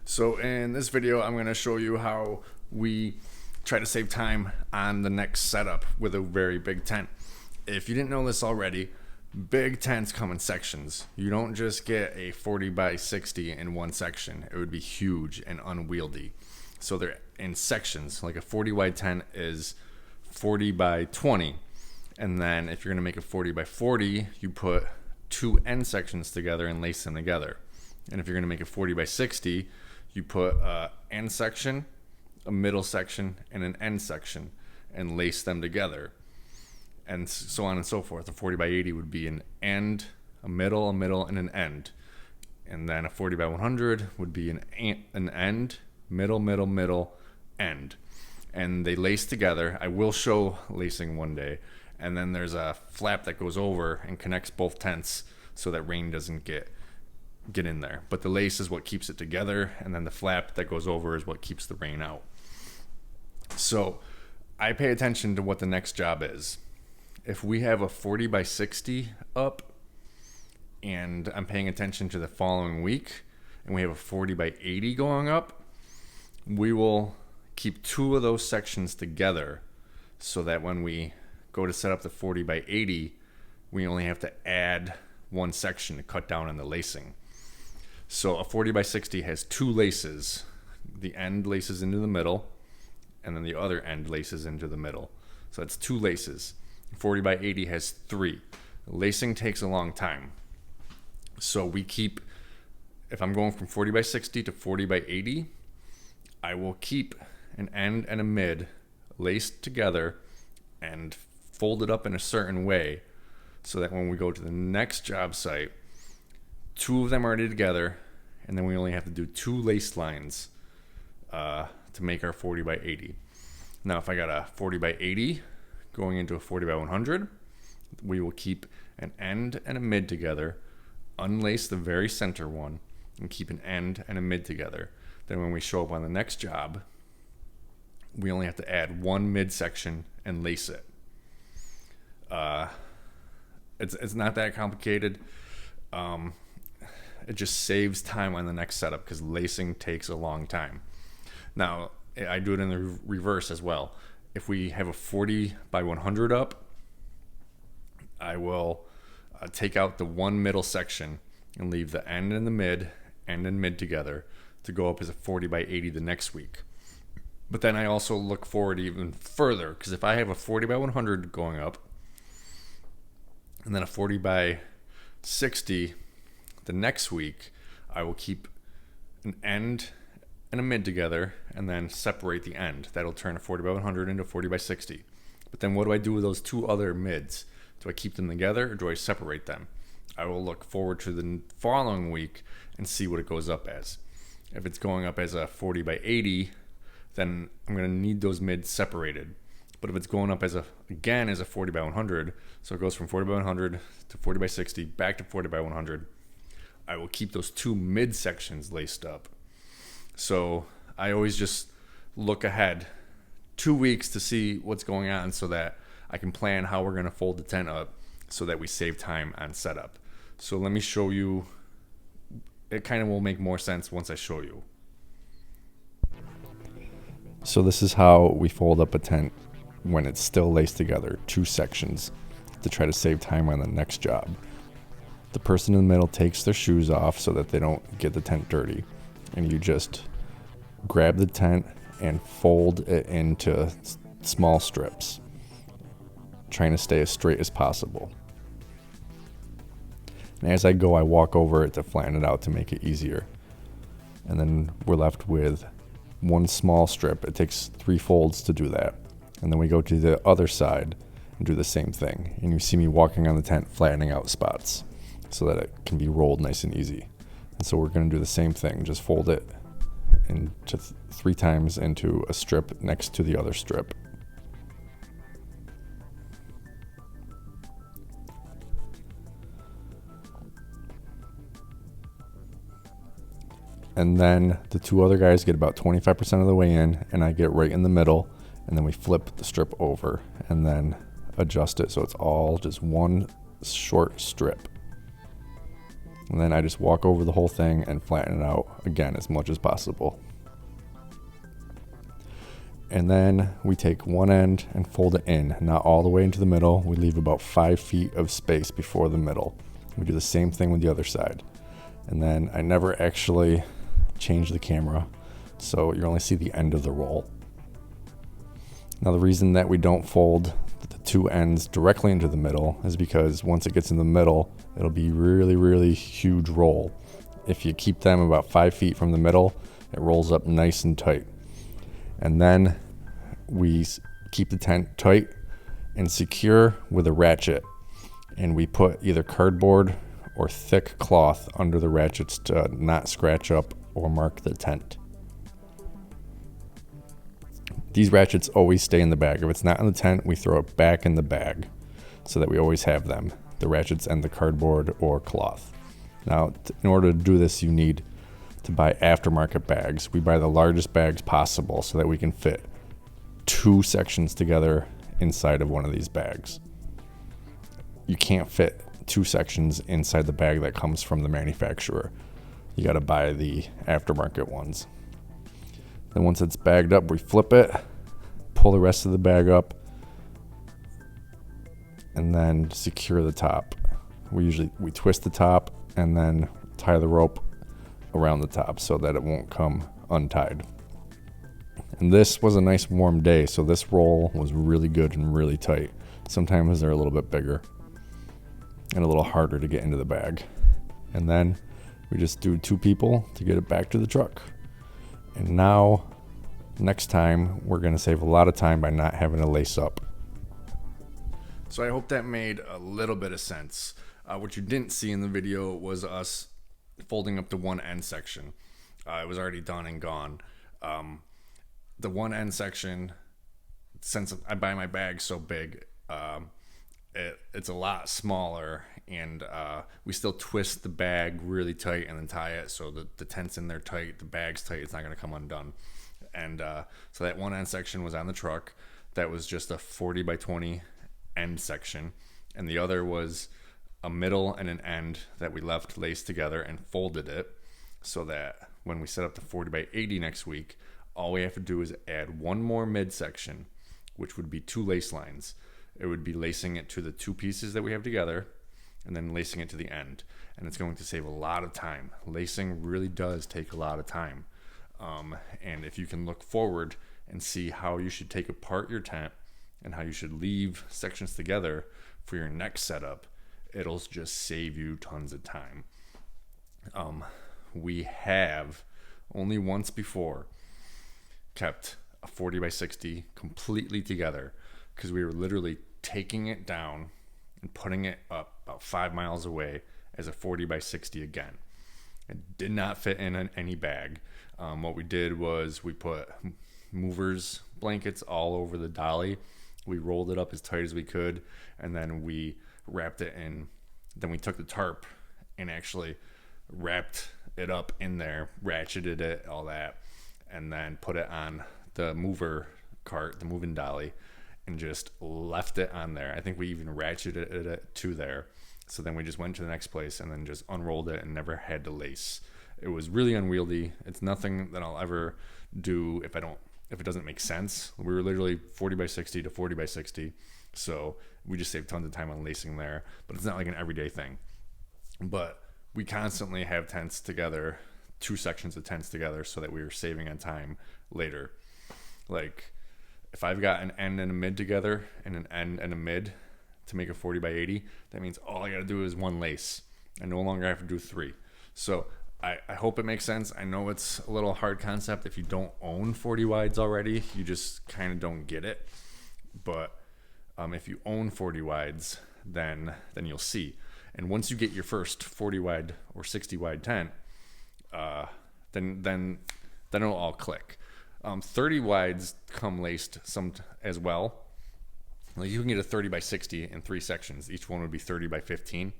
So in this video, I'm going to show you how we try to save time on the next setup with a very big tent. If you didn't know this already, big tents come in sections. You don't just get a 40 by 60 in one section. It would be huge and unwieldy. So they're in sections. Like a 40 wide tent is 40 by 20. And then if you're going to make a 40 by 40, you put two end sections together and lace them together. And if you're going to make a 40 by 60, you put an end section, a middle section, and an end section and lace them together. And so on and so forth. A 40 by 80 would be an end, a middle, and an end. And then a 40 by 100 would be an end, middle, end. And they lace together. I will show lacing one day. And then there's a flap that goes over and connects both tents so that rain doesn't get in there. But the lace is what keeps it together, and then the flap that goes over is what keeps the rain out. So I pay attention to what the next job is. If we have a 40 by 60 up and I'm paying attention to the following week and we have a 40 by 80 going up, we will keep two of those sections together so that when we go to set up the 40 by 80, we only have to add one section to cut down on the lacing. So a 40 by 60 has two laces. The end laces into the middle, and then the other end laces into the middle. So that's two laces. 40 by 80 has three. Lacing takes a long time. So we keep, if I'm going from 40 by 60 to 40 by 80, I will keep an end and a mid laced together and folded up in a certain way so that when we go to the next job site, two of them are already together, and then we only have to do two lace lines to make our 40 by 80. Now, if I got a 40 by 80 going into a 40 by 100, we will keep an end and a mid together, unlace the very center one, and keep an end and a mid together. Then when we show up on the next job, we only have to add one midsection and lace it. It's not that complicated. It just saves time on the next setup because lacing takes a long time. Now, I do it in the reverse as well. If we have a 40 by 100 up, I will take out the one middle section and leave the end and the mid, end and mid together to go up as a 40 by 80 the next week. But then I also look forward even further, because if I have a 40 by 100 going up and then a 40 by 60 the next week, I will keep an end and a mid together and then separate the end. That'll turn a 40 by 100 into 40 by 60. But then what do I do with those two other mids? Do I keep them together or do I separate them? I will look forward to the following week and see what it goes up as. If it's going up as a 40 by 80, then I'm going to need those mids separated. But if it's going up as a 40 by 100, so it goes from 40 by 100 to 40 by 60, back to 40 by 100, I will keep those two mid sections laced up. So I always just look ahead 2 weeks to see what's going on so that I can plan how we're going to fold the tent up so that we save time on setup. So let me show you. It kind of will make more sense once I show you. So this is how we fold up a tent when it's still laced together, two sections, to try to save time on the next job. The person in the middle takes their shoes off so that they don't get the tent dirty. And you just grab the tent and fold it into small strips, trying to stay as straight as possible. And as I go, I walk over it to flatten it out to make it easier. And then we're left with one small strip. It takes 3 folds to do that. And then we go to the other side and do the same thing. And you see me walking on the tent, flattening out spots so that it can be rolled nice and easy. And so we're going to do the same thing. Just fold it into 3 times into a strip next to the other strip. And then the 2 other guys get about 25% of the way in, and I get right in the middle, and then we flip the strip over and then adjust it so it's all just one short strip. And then I just walk over the whole thing and flatten it out again as much as possible. And then we take one end and fold it in, not all the way into the middle. We leave about 5 feet of space before the middle. We do the same thing with the other side. And then I never actually change the camera, so you only see the end of the roll. Now the reason that we don't fold the two ends directly into the middle is because once it gets in the middle, it'll be really huge roll. If you keep them about 5 feet from the middle, it rolls up nice and tight. And then we keep the tent tight and secure with a ratchet. And we put either cardboard or thick cloth under the ratchets to not scratch up or mark the tent. These ratchets always stay in the bag. If it's not in the tent, we throw it back in the bag so that we always have them, the ratchets and the cardboard or cloth. Now, in order to do this, you need to buy aftermarket bags. We buy the largest bags possible so that we can fit 2 sections together inside of one of these bags. You can't fit 2 sections inside the bag that comes from the manufacturer. You got to buy the aftermarket ones. Then once it's bagged up, we flip it, pull the rest of the bag up, and then secure the top. We twist the top and then tie the rope around the top so that it won't come untied. And this was a nice warm day, so this roll was really good and really tight. Sometimes they're a little bit bigger and a little harder to get into the bag. And then we just do 2 people to get it back to the truck. And now, next time, we're going to save a lot of time by not having to lace up. So I hope that made a little bit of sense. What you didn't see in the video was us folding up the one end section. It was already done and gone. The one end section, since I buy my bag so big, it's a lot smaller, and we still twist the bag really tight and then tie it so that the tent's in there tight, the bag's tight, it's not going to come undone. And so that one end section was on the truck. That was just a 40 by 20 end section, and the other was a middle and an end that we left laced together and folded it so that when we set up the 40 by 80 next week, all we have to do is add one more midsection, which would be 2 lace lines. It would be lacing it to the 2 pieces that we have together and then lacing it to the end. And it's going to save a lot of time. Lacing really does take a lot of time. And if you can look forward and see how you should take apart your tent and how you should leave sections together for your next setup, it'll just save you tons of time. We have only once before kept a 40 by 60 completely together because we were literally taking it down and putting it up about 5 miles away as a 40 by 60 again. It did not fit in any bag. What we did was we put movers blankets all over the dolly. We rolled it up as tight as we could, and then we wrapped it in. Then we took the tarp and actually wrapped it up in there, ratcheted it, all that, and then put it on the mover cart, the moving dolly, and just left it on there. I think we even ratcheted it to there. So then we just went to the next place and then just unrolled it and never had to lace. It was really unwieldy. It's nothing that I'll ever do if it doesn't make sense. We were literally 40 by 60 to 40 by 60. So we just saved tons of time on lacing there, but it's not like an everyday thing. But we constantly have tents together, 2 sections of tents together, so that we were saving on time later. Like if I've got an end and a mid together and an end and a mid to make a 40 by 80, that means all I got to do is 1 lace. I no longer have to do 3. So I hope it makes sense. I know it's a little hard concept. If you don't own 40 wides already, you just kind of don't get it. But if you own 40 wides, then you'll see. And once you get your first 40 wide or 60 wide tent, then it'll all click. 30 wides come laced some as well. Like you can get a 30 by 60 in 3 sections. Each one would be 30 by 15.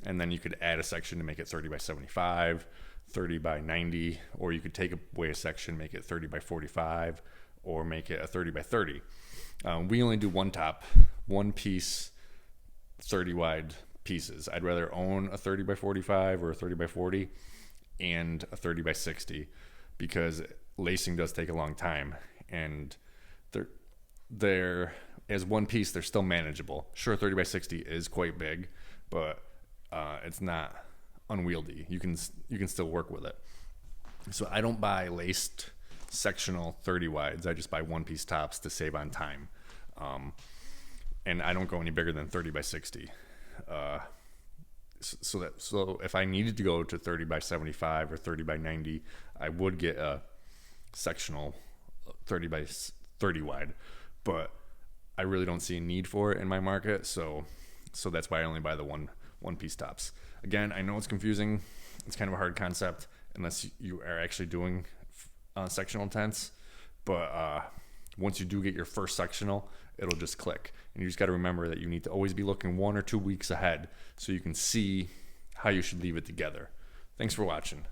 And then you could add a section to make it 30 by 75, 30 by 90, or you could take away a section, make it 30 by 45, or make it a 30 by 30. We only do one top, one piece, 30 wide pieces. I'd rather own a 30 by 45 or a 30 by 40 and a 30 by 60 because lacing does take a long time, and they're as one piece they're still manageable. Sure, 30 by 60 is quite big, but it's not unwieldy. You can still work with it. So I don't buy laced sectional 30 wides. I just buy one piece tops to save on time. And I don't go any bigger than 30 by 60. So if I needed to go to 30 by 75 or 30 by 90, I would get a sectional 30 by 30 wide, but I really don't see a need for it in my market. So that's why I only buy the one piece tops. Again, I know it's confusing. It's kind of a hard concept unless you are actually doing sectional tents, but once you do get your first sectional, it'll just click. And you just got to remember that you need to always be looking 1 or 2 weeks ahead so you can see how you should leave it together. Thanks for watching.